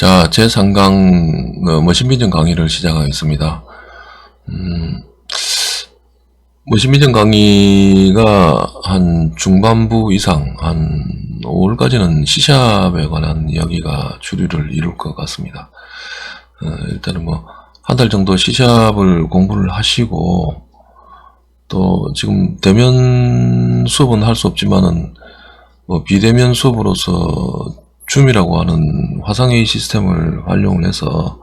자, 제3강 머신비전 강의를 시작하겠습니다. 머신비전 강의가 한 중반부 이상, 한 5월까지는 C샵에 관한 이야기가 주류를 이룰 것 같습니다. 일단은 한 달 정도 C샵을 공부를 하시고, 또 지금 대면 수업은 할 수 없지만은 비대면 수업으로서 줌이라고 하는 화상회의 시스템을 활용을 해서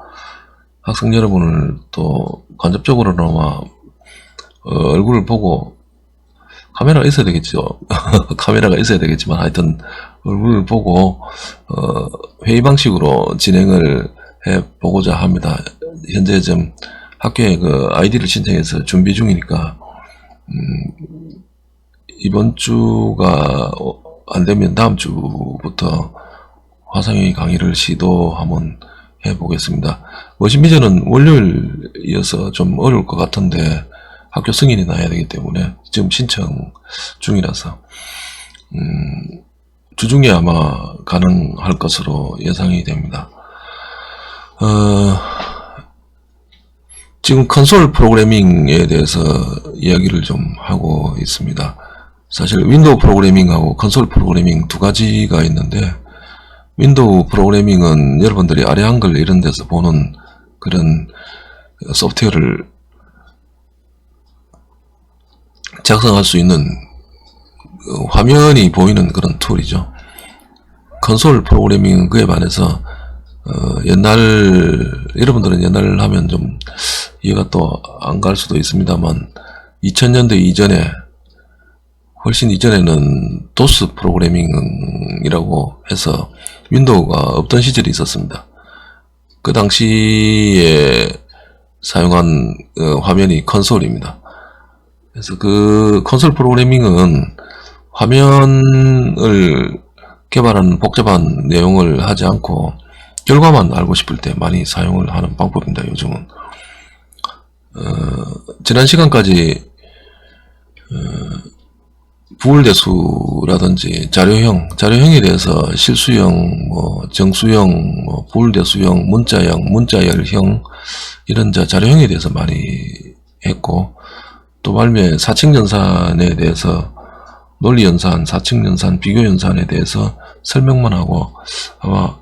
학생 여러분을 또 간접적으로나마 얼굴을 보고, 카메라가 있어야 되겠죠. 카메라가 있어야 되겠지만 하여튼 얼굴을 보고 회의 방식으로 진행을 해 보고자 합니다. 현재 좀 학교에 아이디를 신청해서 준비 중이니까 이번 주가 안 되면 다음 주부터 화상회의 강의를 시도 한번 해보겠습니다. 머신비전은 월요일이어서 좀 어려울 것 같은데 학교 승인이 나야 되기 때문에 지금 신청 중이라서 주중에 아마 가능할 것으로 예상이 됩니다. 지금 컨솔 프로그래밍에 대해서 이야기를 좀 하고 있습니다. 사실 윈도우 프로그래밍하고 컨솔 프로그래밍 두 가지가 있는데, 윈도우 프로그래밍은 여러분들이 아래 한글 이런 데서 보는 그런 소프트웨어를 작성할 수 있는 화면이 보이는 그런 툴이죠. 컨솔 프로그래밍은 그에 반해서 여러분들은 옛날 하면 좀 이해가 또 안 갈 수도 있습니다만 2000년대 이전에, 훨씬 이전에는 도스 프로그래밍이라고 해서 윈도우가 없던 시절이 있었습니다. 그 당시에 사용한 화면이 컨솔입니다. 그래서 그 컨솔 프로그래밍은 화면을 개발하는 복잡한 내용을 하지 않고 결과만 알고 싶을 때 많이 사용을 하는 방법입니다. 요즘은 지난 시간까지 부울대수라든지 자료형에 대해서 실수형, 정수형, 부울대수형, 문자열형 이런 자료형에 대해서 많이 했고, 또 말미에 사칙연산에 대해서 논리연산, 사칙연산, 비교연산에 대해서 설명만 하고, 아마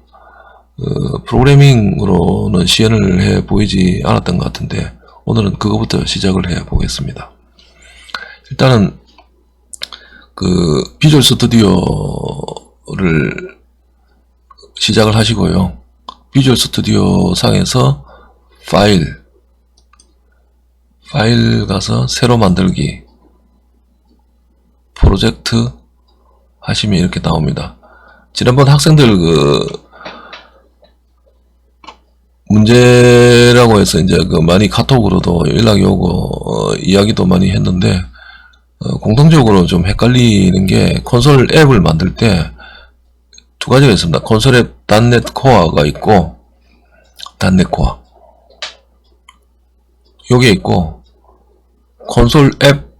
프로그래밍으로는 시연을 해 보이지 않았던 것 같은데 오늘은 그거부터 시작을 해 보겠습니다. 일단은 비주얼 스튜디오를 시작을 하시고요. 비주얼 스튜디오 상에서 파일 가서 새로 만들기, 프로젝트 하시면 이렇게 나옵니다. 지난번 학생들 문제라고 해서 이제 많이 카톡으로도 연락이 오고 이야기도 많이 했는데, 공통적으로 좀 헷갈리는 게 콘솔 앱을 만들 때 두 가지가 있습니다. 콘솔 앱 .NET 코어가 있고, .NET 코어 요게 있고, 콘솔 앱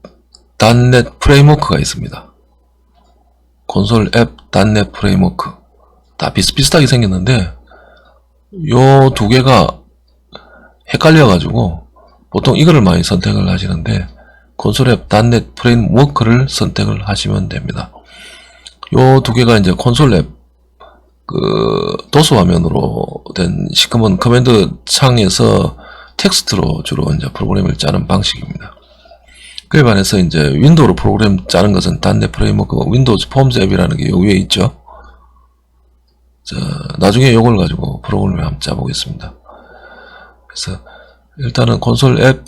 .NET 프레임워크가 있습니다. 콘솔 앱 .NET 프레임워크 다 비슷비슷하게 생겼는데 요 두 개가 헷갈려 가지고 보통 이거를 많이 선택을 하시는데, 콘솔 앱 .NET 프레임워크를 선택을 하시면 됩니다. 요 두 개가 이제 콘솔 앱 도스 화면으로 된 시커먼 커맨드 창에서 텍스트로 주로 이제 프로그램을 짜는 방식입니다. 그에 반해서 이제 윈도우로 프로그램 짜는 것은 .NET 프레임워크 윈도우즈 폼즈 앱이라는 게 요 위에 있죠. 자, 나중에 요걸 가지고 프로그램을 한번 짜보겠습니다. 그래서 일단은 콘솔 앱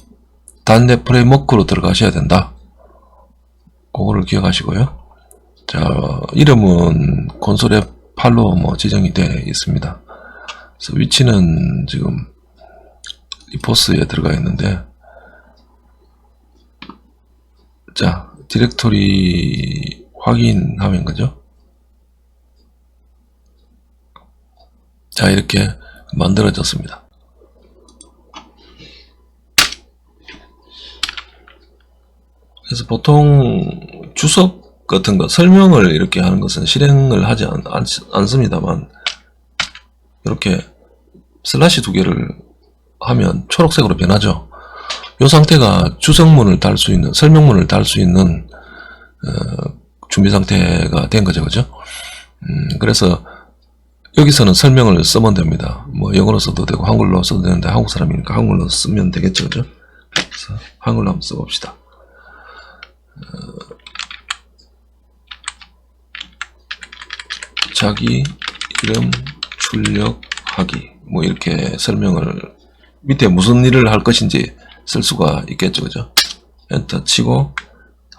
.NET 프레임워크로 들어가셔야 된다. 그거를 기억하시고요. 자, 이름은 콘솔 앱 팔로 지정이 되어 있습니다. 그래서 위치는 지금 리포스에 들어가 있는데, 자, 디렉토리 확인하면 그죠? 자, 이렇게 만들어졌습니다. 그래서 보통 주석 같은 거 설명을 이렇게 하는 것은 실행을 하지 않습니다만, 이렇게 슬래시 두 개를 하면 초록색으로 변하죠. 이 상태가 주성문을 달 수 있는, 설명문을 달 수 있는 준비 상태가 된 거죠. 그죠? 그래서 여기서는 설명을 쓰면 됩니다. 뭐 영어로 써도 되고 한글로 써도 되는데 한국 사람이니까 한글로 쓰면 되겠죠. 그죠? 그래서 한글로 한번 써봅시다. 자기 이름 출력하기, 뭐 이렇게 설명을 밑에 무슨 일을 할 것인지 쓸 수가 있겠죠. 그죠? 엔터 치고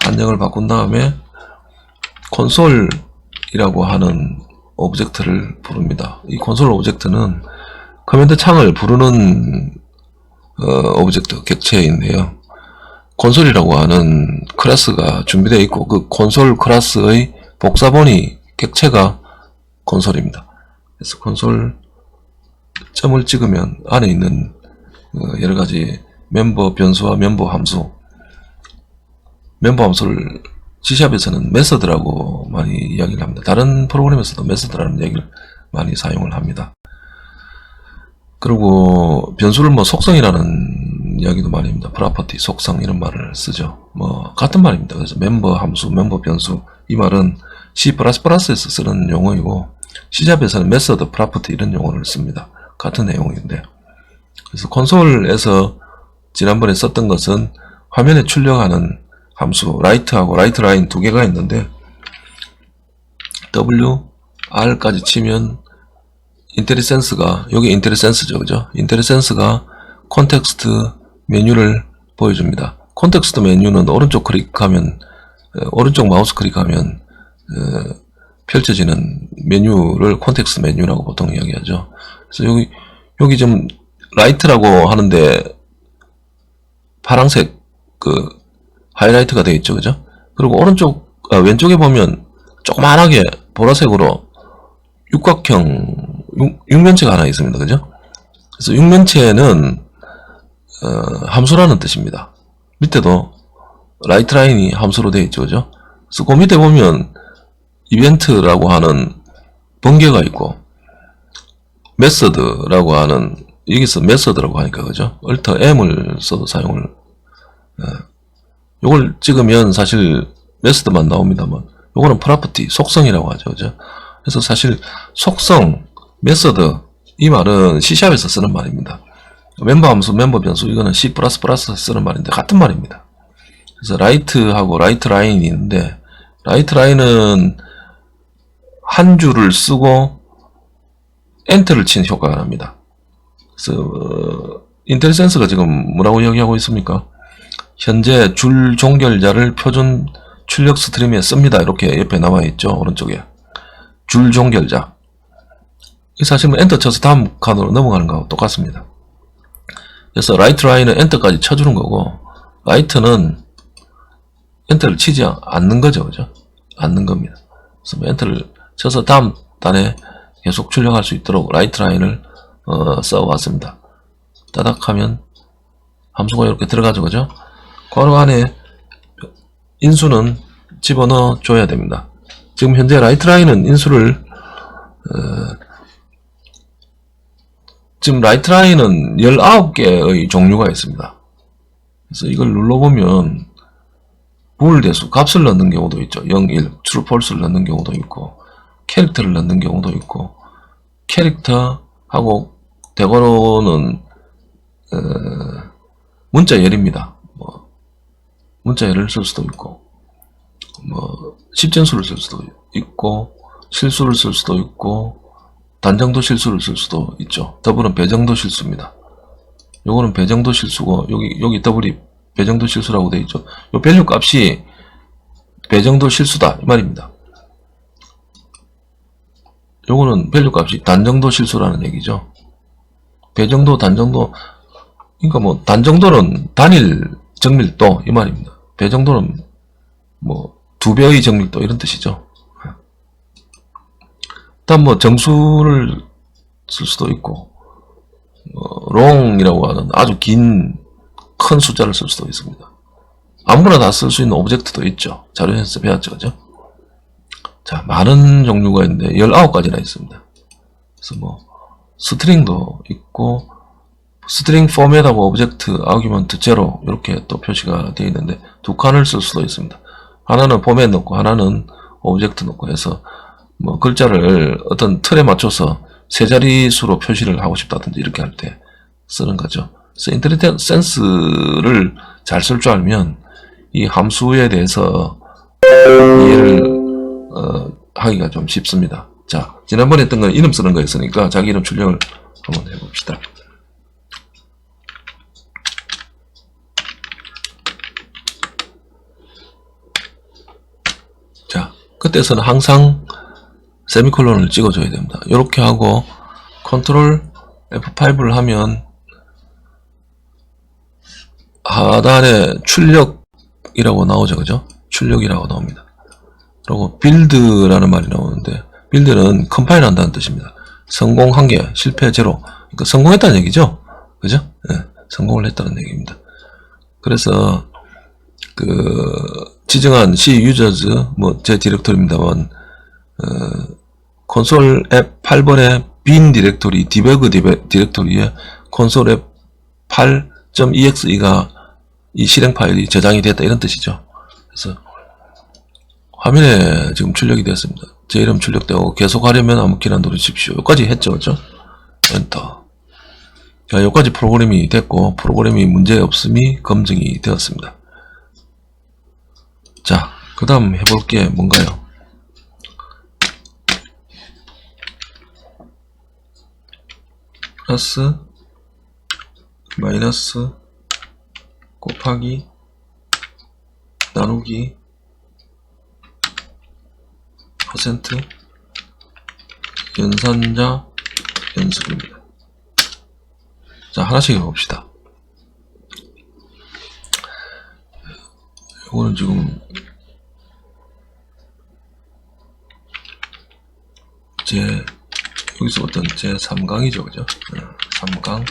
한정을 바꾼 다음에 콘솔이라고 하는 오브젝트를 부릅니다. 이 콘솔 오브젝트는 커맨드 창을 부르는 오브젝트 객체인데요. 콘솔이라고 하는 클래스가 준비되어 있고 그 콘솔 클래스의 복사본이 객체가 콘솔입니다. 그래서 콘솔 점을 찍으면 안에 있는 여러가지 멤버 변수와 멤버 함수, 멤버 함수를 C샵에서는 메서드라고 많이 이야기를 합니다. 다른 프로그램에서도 메서드라는 얘기를 많이 사용을 합니다. 그리고 변수를 뭐 속성이라는 이야기도 많이 합니다. 프로퍼티, 속성 이런 말을 쓰죠. 뭐 같은 말입니다. 그래서 멤버 함수, 멤버 변수, 이 말은 C++에서 쓰는 용어이고 C샵에서는 메서드, 프로퍼티 이런 용어를 씁니다. 같은 내용인데, 그래서 콘솔에서 지난번에 썼던 것은 화면에 출력하는 함수 라이트하고 라이트 라인 두 개가 있는데 W, R까지 치면 인텔리센스가, 여기 인텔리센스죠. 그죠? 인텔리센스가 콘텍스트 메뉴를 보여줍니다. 콘텍스트 메뉴는 오른쪽 클릭하면, 오른쪽 마우스 클릭하면 펼쳐지는 메뉴를 콘텍스트 메뉴라고 보통 이야기하죠. 그래서 여기 좀 라이트라고 하는데 파란색 하이라이트가 되어 있죠. 그죠? 그리고 왼쪽에 보면 조그만하게 보라색으로 육각형 육면체가 하나 있습니다. 그죠? 그래서 육면체는 함수라는 뜻입니다. 밑에도 라이트 라인이 함수로 되어 있죠. 그죠? 그래서 그 밑에 보면 이벤트라고 하는 번개가 있고 메서드라고 하는, 여기서 메서드라고 하니까 그죠? Alt M을 써도 사용을, 요걸 찍으면 사실 메서드만 나옵니다만 요거는 프로퍼티, 속성이라고 하죠. 그죠? 그래서 사실 속성, 메서드 이 말은 C샵에서 쓰는 말입니다. 멤버 함수, 멤버 변수 이거는 C++에서 쓰는 말인데 같은 말입니다. 그래서 라이트하고 라이트 라인이 있는데 라이트 라인은 한 줄을 쓰고 엔터를 친 효과가 납니다. 그래서 인텔리센스가 지금 뭐라고 이야기하고 있습니까? 현재 줄 종결자를 표준 출력 스트림에 씁니다. 이렇게 옆에 나와있죠. 오른쪽에 줄 종결자. 사실 엔터 쳐서 다음 칸으로 넘어가는 거하고 똑같습니다. 그래서 라이트 라인은 엔터까지 쳐주는 거고 라이트는 엔터를 치지 않는 거죠. 그죠? 않는 겁니다. 그래서 엔터를 쳐서 다음 단에 계속 출력할 수 있도록 라이트 라인을 써왔습니다. 따닥 하면 함수가 이렇게 들어가죠. 그죠? 괄호 안에 인수는 집어넣어 줘야 됩니다. 지금 현재 라이트 라인은 인수를 지금 라이트 라인은 19개의 종류가 있습니다. 그래서 이걸 눌러보면 보ol대수 값을 넣는 경우도 있죠. 0, 1, true, false를 넣는 경우도 있고 캐릭터를 넣는 경우도 있고, 캐릭터하고 대괄호는 문자열입니다. 뭐 문자열을 쓸 수도 있고, 뭐 십진수를 쓸 수도 있고, 실수를 쓸 수도 있고, 단정도 실수를 쓸 수도 있죠. 더블은 배정도 실수입니다. 요거는 배정도 실수고, 여기 더블이 배정도 실수라고 되어 있죠. 요 밸류 값이 배정도 실수다 이 말입니다. 요거는 밸류 값이 단정도 실수라는 얘기죠. 배정도, 단정도, 그러니까 뭐 단정도는 단일 정밀도 이 말입니다. 배정도는 뭐 2배의 정밀도 이런 뜻이죠. 일단 뭐 정수를 쓸 수도 있고, 롱이라고 하는 아주 긴 큰 숫자를 쓸 수도 있습니다. 아무거나 다 쓸 수 있는 오브젝트도 있죠. 자료에서 배웠죠. 그죠? 자, 많은 종류가 있는데 19가지나 있습니다. 그래서 뭐 스트링도 있고 스트링 포맷하고 오브젝트 아규먼트 제로 이렇게 또 표시가 되어 있는데 두 칸을 쓸 수도 있습니다. 하나는 포맷 넣고 하나는 오브젝트 넣고 해서 뭐 글자를 어떤 틀에 맞춰서 세 자릿수로 표시를 하고 싶다든지 이렇게 할 때 쓰는 거죠. 그래서 인터넷 센스를 잘 쓸 줄 알면 이 함수에 대해서 이해를 하기가 좀 쉽습니다. 자, 지난번에 했던 건 이름 쓰는 거였으니까 자기 이름 출력을 한번 해봅시다. 자, 그때서는 항상 세미콜론을 찍어줘야 됩니다. 이렇게 하고 컨트롤 F5를 하면 하단에 출력이라고 나오죠, 그죠? 출력이라고 나옵니다. 그리고 빌드라는 말이 나오는데 빌드는 컴파일 한다는 뜻입니다. 성공 1개, 실패 0. 그러니까 성공했다는 얘기죠, 그죠? 네, 성공을 했다는 얘기입니다. 그래서 지정한 C users 뭐 제 디렉토리입니다만 콘솔 앱 8번의 bin 디렉토리 디버그 디렉토리에 콘솔 앱 8.exe가 이 실행 파일이 저장이 됐다 이런 뜻이죠. 그래서 화면에 지금 출력이 됐습니다. 제 이름 출력되고 계속하려면 아무 키나 누르십시오. 여기까지 했죠, 그렇죠? 엔터. 자, 여기까지 프로그램이 됐고 프로그램이 문제 없음이 검증이 되었습니다. 자, 그 다음 해볼 게 뭔가요? 플러스 마이너스 곱하기 나누기 퍼센트 연산자 연습입니다. 자, 하나씩 해봅시다. 이거는 지금 여기서부터 제 3강이죠, 그죠? 3강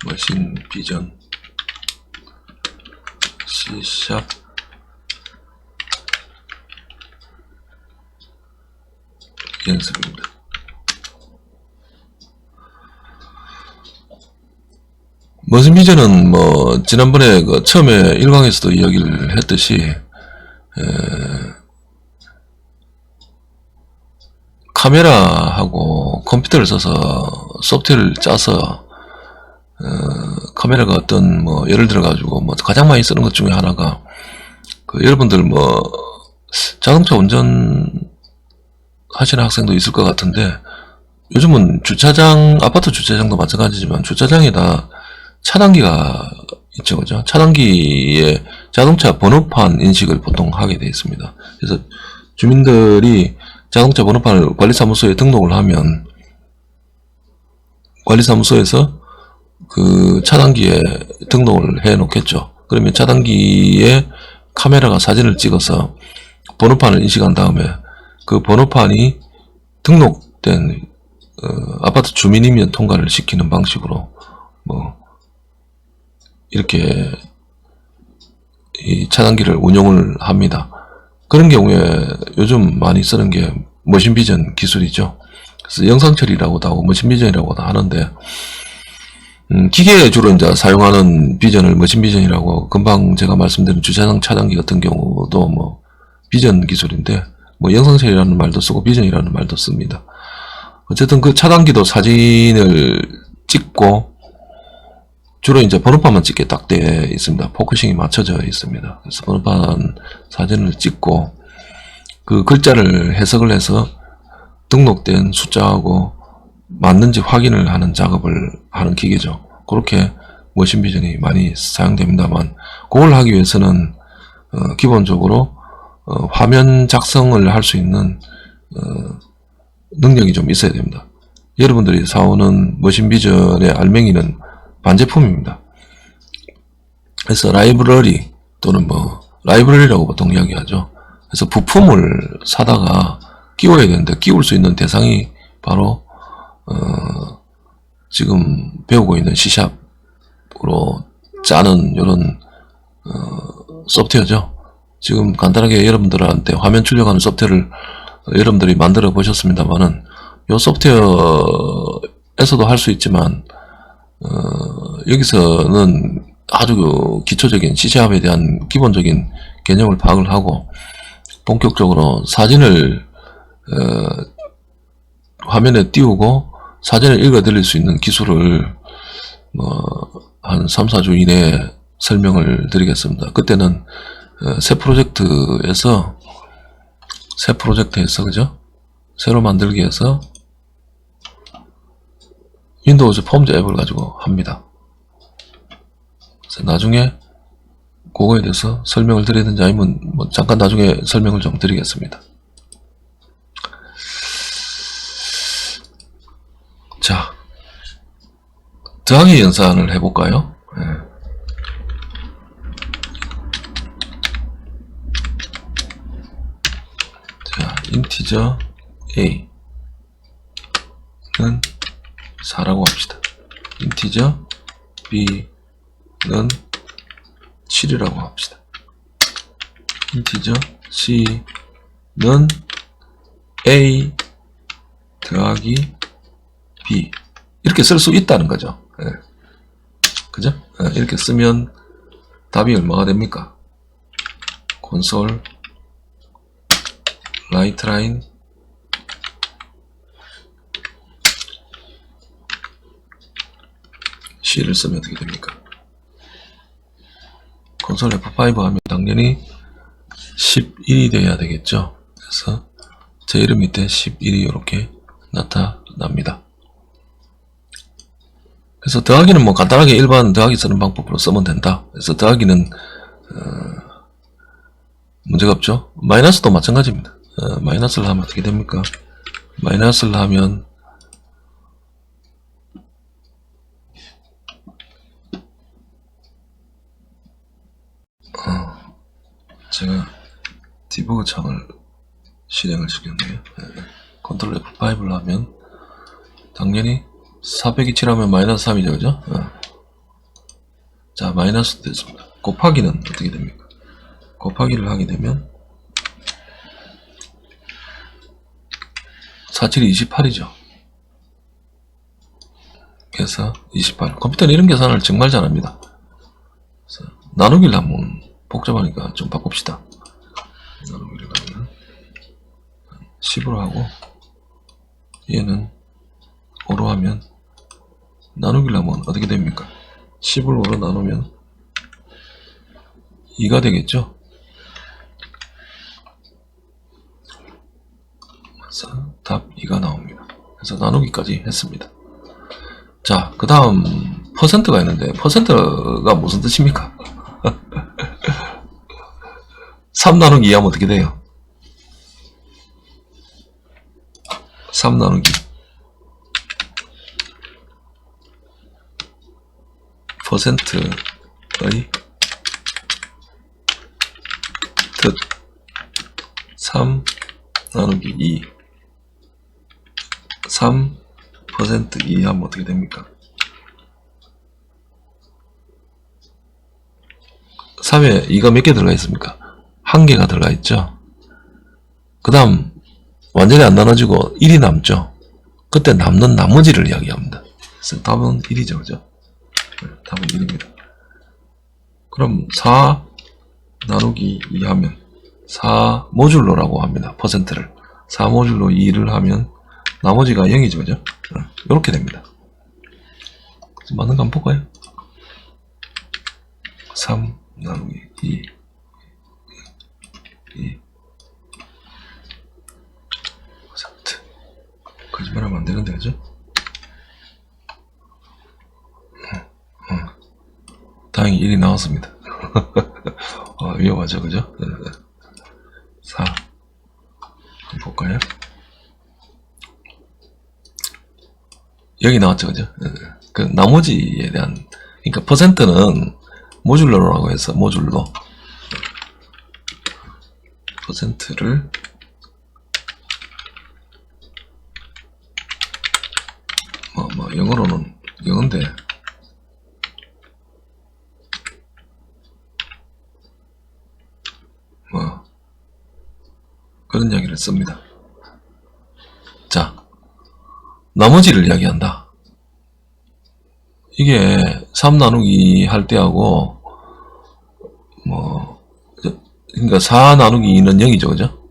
머신 비전 C# 연습입니다. 머신 비전은 뭐 지난번에 처음에 1강에서도 이야기를 했듯이 카메라하고 컴퓨터를 써서 소프트웨어를 짜서 카메라가 어떤 뭐 예를 들어 가지고 뭐 가장 많이 쓰는 것 중에 하나가 여러분들 뭐 자동차 운전 하시는 학생도 있을 것 같은데 요즘은 주차장 아파트 주차장도 마찬가지지만 주차장에다 차단기가 있죠, 그죠? 차단기에 자동차 번호판 인식을 보통 하게 되어 있습니다. 그래서 주민들이 자동차 번호판을 관리사무소에 등록을 하면 관리사무소에서 그 차단기에 등록을 해 놓겠죠. 그러면 차단기에 카메라가 사진을 찍어서 번호판을 인식한 다음에 그 번호판이 등록된 아파트 주민이면 통과를 시키는 방식으로 뭐 이렇게 이 차단기를 운용을 합니다. 그런 경우에 요즘 많이 쓰는 게 머신 비전 기술이죠. 그래서 영상 처리라고도 하고 머신 비전이라고도 하는데 기계에 주로 이제 사용하는 비전을 머신 비전이라고, 금방 제가 말씀드린 주차장 차단기 같은 경우도 뭐 비전 기술인데 뭐 영상 처리라는 말도 쓰고 비전이라는 말도 씁니다. 어쨌든 그 차단기도 사진을 찍고 주로 이제 번호판만 찍게 딱 되어 있습니다. 포커싱이 맞춰져 있습니다. 그래서 번호판 사진을 찍고 그 글자를 해석을 해서 등록된 숫자하고 맞는지 확인을 하는 작업을 하는 기계죠. 그렇게 머신 비전이 많이 사용됩니다만 그걸 하기 위해서는 기본적으로 화면 작성을 할 수 있는 능력이 좀 있어야 됩니다. 여러분들이 사오는 머신 비전의 알맹이는 반제품입니다. 그래서 라이브러리 또는 뭐 라이브러리라고 보통 이야기하죠. 그래서 부품을 사다가 끼워야 되는데 끼울 수 있는 대상이 바로 지금 배우고 있는 C샵으로 짜는 이런 소프트웨어죠. 지금 간단하게 여러분들한테 화면 출력하는 소프트웨어를 여러분들이 만들어 보셨습니다만은 이 소프트웨어 에서도 할 수 있지만 여기서는 아주 그 기초적인 시시합에 대한 기본적인 개념을 파악을 하고 본격적으로 사진을 화면에 띄우고 사진을 읽어 드릴 수 있는 기술을 한 3, 4주 이내에 설명을 드리겠습니다. 그때는 새 프로젝트에서 그죠? 새로 만들기 위해서 윈도우즈 폼즈 앱을 가지고 합니다. 그래서 나중에 그거에 대해서 설명을 드리든지 아니면 뭐 잠깐 나중에 설명을 좀 드리겠습니다. 자, 더하기 연산을 해볼까요? 네. 자, 인티저 A는 4라고 합시다. 인티저 B는 7이라고 합시다. 인티저 C는 A 더하기 B 이렇게 쓸 수 있다는 거죠. 네. 그죠? 네, 이렇게 쓰면 답이 얼마가 됩니까? 콘솔 라이트라인 C를 쓰면 어떻게 됩니까? 콘솔 F5 하면 당연히 11이 돼야 되겠죠. 그래서 제 이름 밑에 11이 이렇게 나타납니다. 그래서 더하기는 뭐 간단하게 일반 더하기 쓰는 방법으로 쓰면 된다. 그래서 더하기는 문제가 없죠. 마이너스도 마찬가지입니다. 마이너스를 하면 어떻게 됩니까? 마이너스를 하면 제가 디버그 창을 실행을 시켰네요. 컨트롤 F5를 하면 당연히 400이 7하면 마이너스 3이죠. 그죠? 자, 마이너스 됐습니다. 곱하기는 어떻게 됩니까? 곱하기를 하게 되면 47이 28이죠. 그래서 28. 컴퓨터는 이런 계산을 정말 잘합니다. 그래서 나누기를 하면 복잡하니까 좀 바꿉시다. 나누기를 하면 10으로 하고 얘는 5로 하면 나누기를 하면 어떻게 됩니까? 10을 5로 나누면 2가 되겠죠? 그래서 답 2가 나옵니다. 그래서 나누기까지 했습니다. 자, 그 다음 퍼센트가 있는데 퍼센트가 무슨 뜻입니까? 3 나누기 2 하면 어떻게 돼요? 3 나누기 퍼센트의 뜻 3 나누기 2 3% 2 하면 어떻게 됩니까? 3에 2가 몇 개 들어가 있습니까? 1개가 들어가 있죠. 그 다음 완전히 안 나눠지고 1이 남죠. 그때 남는 나머지를 이야기합니다. 그래서 답은 1이죠. 그죠? 답은 1입니다. 그럼 4 나누기 2 하면 4 모듈로라고 합니다. 퍼센트를 4 모듈로 2를 하면 나머지가 0이죠. 그죠? 이렇게 됩니다. 맞는 거 한번 볼까요? 3 나누기 2 퍼센트 거짓말하면 안 되는데, 그죠? 다행히 1이 나왔습니다. 위험하죠, 그죠? 4 한번 볼까요? 여기 나왔죠, 그죠? 그 나머지에 대한, 그러니까 퍼센트는 모듈러라고 해서 모듈러 퍼센트를 영어로는 영어인데 그런 이야기를 씁니다. 자, 나머지를 이야기한다. 이게 3 나누기 할 때하고 그러니까 4 나누기 2는 0이죠, 그죠?